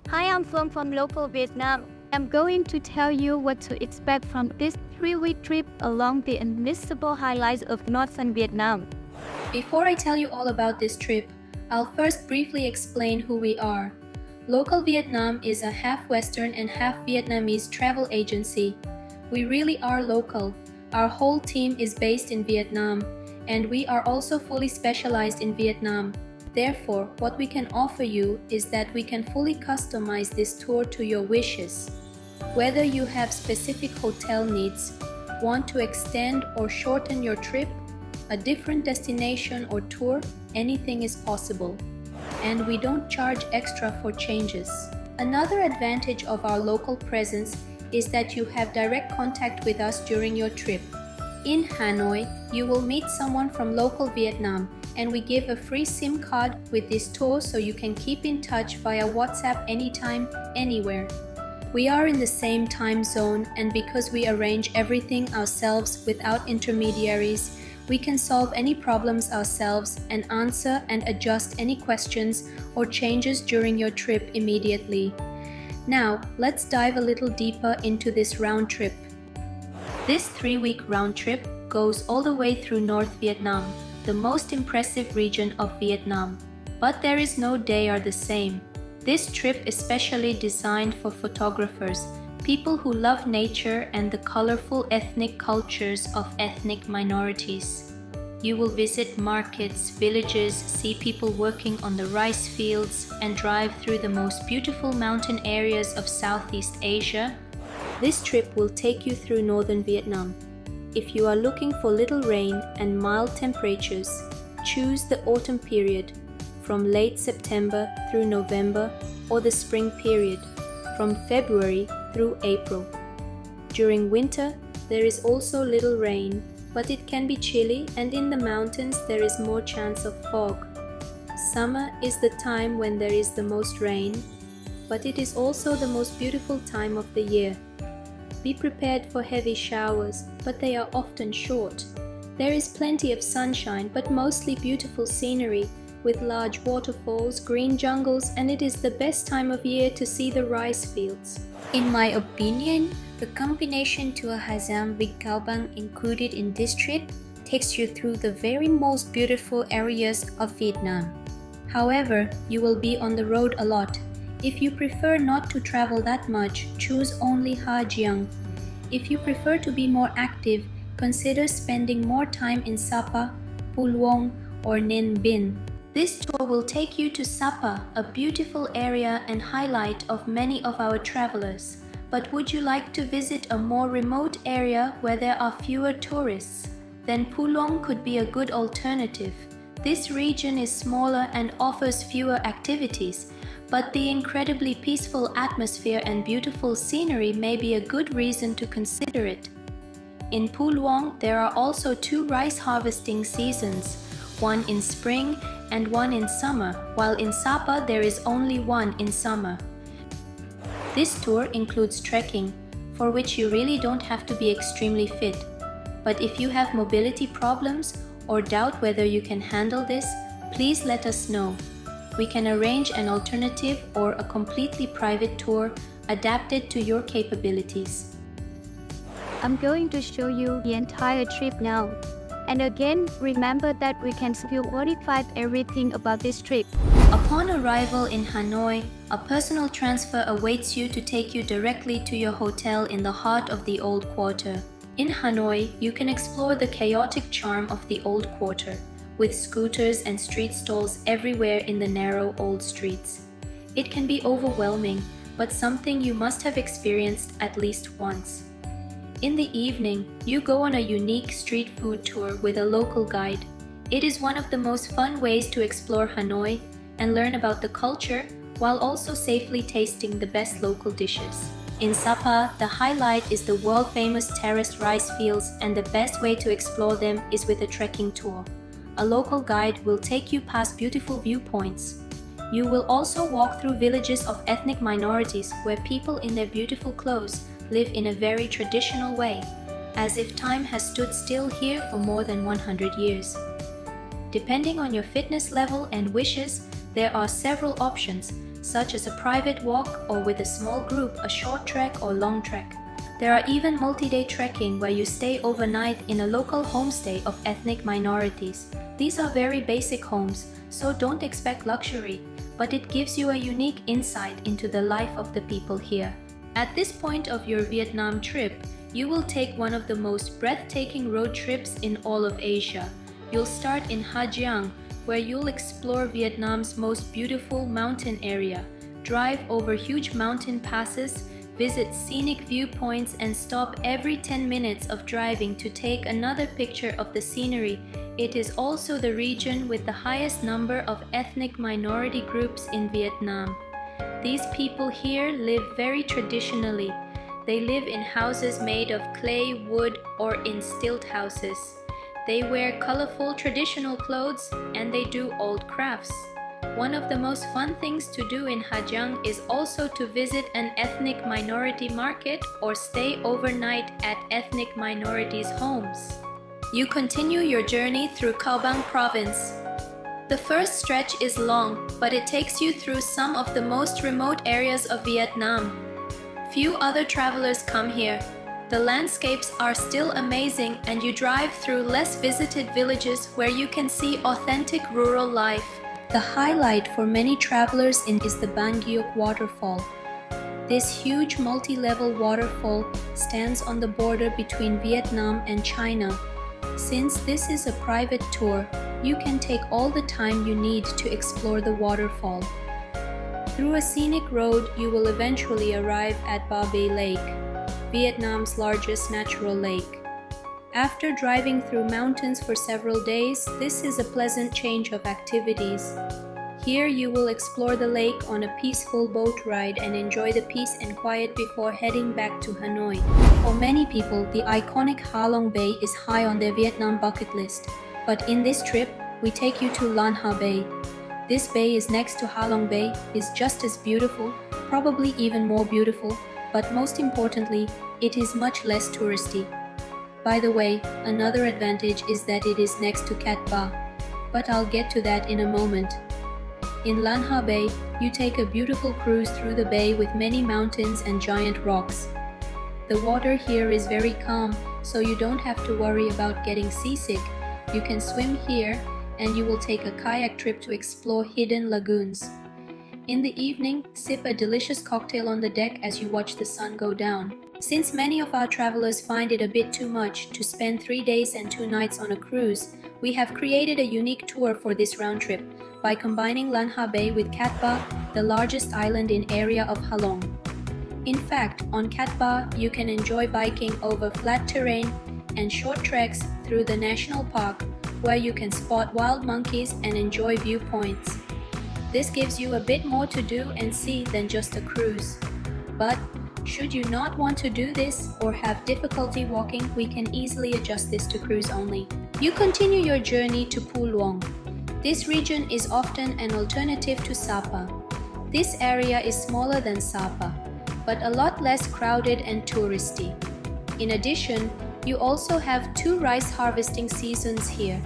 Hi, I'm Phương from local Vietnam. I'm going to tell you what to expect from this 3-week trip along the unmissable highlights of northern Vietnam. Before I tell you all about this trip, I'll first briefly explain who we are. Local Vietnam is a half Western and half Vietnamese travel agency. We really are local. Our whole team is based in Vietnam, and we are also fully specialized in Vietnam. Therefore, what we can offer you is that we can fully customize this tour to your wishes. Whether you have specific hotel needs, want to extend or shorten your trip, a different destination or tour, anything is possible. And we don't charge extra for changes. Another advantage of our local presence is that you have direct contact with us during your trip. In Hanoi, you will meet someone from local Vietnam, and we give a free SIM card with this tour so you can keep in touch via WhatsApp anytime, anywhere. We are in the same time zone, and because we arrange everything ourselves without intermediaries, we can solve any problems ourselves and answer and adjust any questions or changes during your trip immediately. Now, let's dive a little deeper into this round trip. This 3-week round trip goes all the way through North Vietnam, the most impressive region of Vietnam. But there is no day are the same. This trip is specially designed for photographers, people who love nature and the colorful ethnic cultures of ethnic minorities. You will visit markets, villages, see people working on the rice fields, and drive through the most beautiful mountain areas of Southeast Asia. This trip will take you through northern Vietnam. If you are looking for little rain and mild temperatures, choose the autumn period, from late September through November, or the spring period, from February through April. During winter, there is also little rain, but it can be chilly, and in the mountains there is more chance of fog. Summer is the time when there is the most rain, but it is also the most beautiful time of the year. Be prepared for heavy showers, but they are often short. There is plenty of sunshine, but mostly beautiful scenery, with large waterfalls, green jungles, and it is the best time of year to see the rice fields. In my opinion, the combination to a Ha Giang with Cao Bang included in this trip takes you through the very most beautiful areas of Vietnam. However, you will be on the road a lot. If you prefer not to travel that much, choose only Ha Giang. If you prefer to be more active, consider spending more time in Sapa, Luong, or Ninh Binh. This tour will take you to Sapa, a beautiful area and highlight of many of our travelers. But would you like to visit a more remote area where there are fewer tourists? Then Luong could be a good alternative. This region is smaller and offers fewer activities, but the incredibly peaceful atmosphere and beautiful scenery may be a good reason to consider it. In Luong, there are also 2 rice harvesting seasons, one in spring and one in summer, while in Sapa there is only one in summer. This tour includes trekking, for which you really don't have to be extremely fit. But if you have mobility problems or doubt whether you can handle this, please let us know. We can arrange an alternative or a completely private tour adapted to your capabilities. I'm going to show you the entire trip now. And again, remember that we can still modify everything about this trip. Upon arrival in Hanoi, a personal transfer awaits you to take you directly to your hotel in the heart of the Old Quarter. In Hanoi, you can explore the chaotic charm of the Old Quarter, with scooters and street stalls everywhere in the narrow old streets. It can be overwhelming, but something you must have experienced at least once. In the evening, you go on a unique street food tour with a local guide. It is one of the most fun ways to explore Hanoi and learn about the culture while also safely tasting the best local dishes. In Sapa, the highlight is the world-famous terraced rice fields, and the best way to explore them is with a trekking tour. A local guide will take you past beautiful viewpoints. You will also walk through villages of ethnic minorities where people in their beautiful clothes live in a very traditional way, as if time has stood still here for more than 100 years. Depending on your fitness level and wishes, there are several options, such as a private walk or with a small group, a short trek or long trek. There are even multi-day trekking where you stay overnight in a local homestay of ethnic minorities. These are very basic homes, so don't expect luxury, but it gives you a unique insight into the life of the people here. At this point of your Vietnam trip, you will take one of the most breathtaking road trips in all of Asia. You'll start in Ha Giang, where you'll explore Vietnam's most beautiful mountain area, drive over huge mountain passes, visit scenic viewpoints, and stop every 10 minutes of driving to take another picture of the scenery. It is also the region with the highest number of ethnic minority groups in Vietnam. These people here live very traditionally. They live in houses made of clay, wood, or in stilt houses. They wear colorful traditional clothes and they do old crafts. One of the most fun things to do in Ha Giang is also to visit an ethnic minority market or stay overnight at ethnic minorities' homes. You continue your journey through Cao Bang province. The first stretch is long, but it takes you through some of the most remote areas of Vietnam. Few other travelers come here. The landscapes are still amazing and you drive through less visited villages where you can see authentic rural life. The highlight for many travelers is the Ban Gioc Waterfall. This huge multi-level waterfall stands on the border between Vietnam and China. Since this is a private tour, you can take all the time you need to explore the waterfall. Through a scenic road, you will eventually arrive at Ha Bay Lake, Vietnam's largest natural lake. After driving through mountains for several days, this is a pleasant change of activities. Here you will explore the lake on a peaceful boat ride and enjoy the peace and quiet before heading back to Hanoi. For many people, the iconic Ha Long Bay is high on their Vietnam bucket list. But in this trip, we take you to Lan Ha Bay. This bay is next to Ha Long Bay, is just as beautiful, probably even more beautiful, but most importantly, it is much less touristy. By the way, another advantage is that it is next to Cat Ba, but I'll get to that in a moment. In Lan Ha Bay, you take a beautiful cruise through the bay with many mountains and giant rocks. The water here is very calm, so you don't have to worry about getting seasick. You can swim here, and you will take a kayak trip to explore hidden lagoons. In the evening, sip a delicious cocktail on the deck as you watch the sun go down. Since many of our travelers find it a bit too much to spend 3 days and 2 nights on a cruise, we have created a unique tour for this round trip by combining Lan Ha Bay with Cat Ba, the largest island in area of Ha Long. In fact, on Cat Ba, you can enjoy biking over flat terrain and short treks through the national park, where you can spot wild monkeys and enjoy viewpoints. This gives you a bit more to do and see than just a cruise. But should you not want to do this or have difficulty walking, we can easily adjust this to cruise only. You continue your journey to Luong. This region is often an alternative to Sapa. This area is smaller than Sapa, but a lot less crowded and touristy. In addition, you also have 2 rice harvesting seasons here.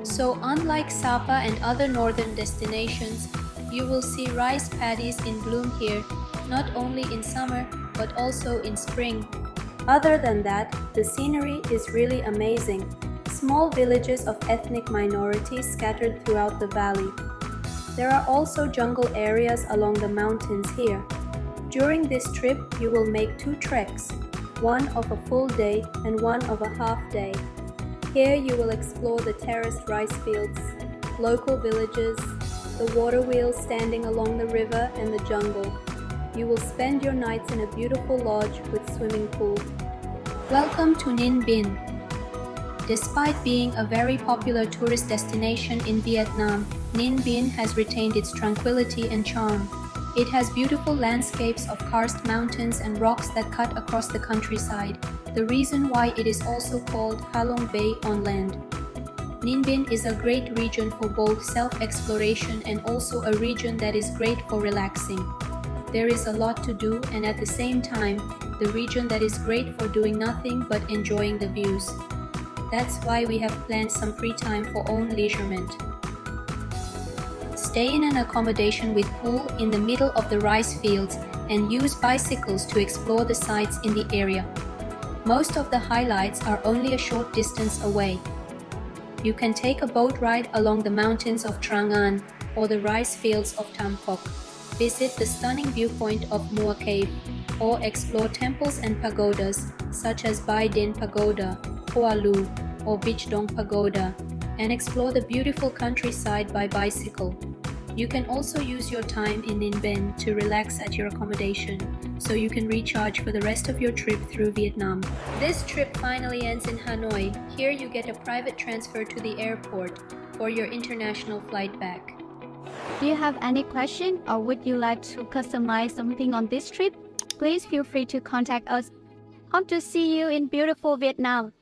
So unlike Sapa and other northern destinations, you will see rice paddies in bloom here, not only in summer, but also in spring. Other than that, the scenery is really amazing. Small villages of ethnic minorities scattered throughout the valley. There are also jungle areas along the mountains here. During this trip, you will make 2 treks, one of a full day and one of a half day. Here you will explore the terraced rice fields, local villages, the water wheels standing along the river, and the jungle. You will spend your nights in a beautiful lodge with swimming pool. Welcome to Ninh Binh. Despite being a very popular tourist destination in Vietnam, Ninh Binh has retained its tranquility and charm. It has beautiful landscapes of karst mountains and rocks that cut across the countryside, the reason why it is also called Ha Long Bay on land. Ninh Binh is a great region for both self-exploration and also a region that is great for relaxing. There is a lot to do, and at the same time, the region that is great for doing nothing but enjoying the views. That's why we have planned some free time for own leisurement. Stay in an accommodation with pool in the middle of the rice fields and use bicycles to explore the sites in the area. Most of the highlights are only a short distance away. You can take a boat ride along the mountains of Trang An or the rice fields of Tam Pok, visit the stunning viewpoint of Mua Cave, or explore temples and pagodas such as Bai Din Pagoda, Hoa Lu, or Vich Dong Pagoda, and explore the beautiful countryside by bicycle. You can also use your time in Ninh Binh to relax at your accommodation, so you can recharge for the rest of your trip through Vietnam. This trip finally ends in Hanoi. Here you get a private transfer to the airport for your international flight back. Do you have any question or would you like to customize something on this trip? Please feel free to contact us. Hope to see you in beautiful Vietnam.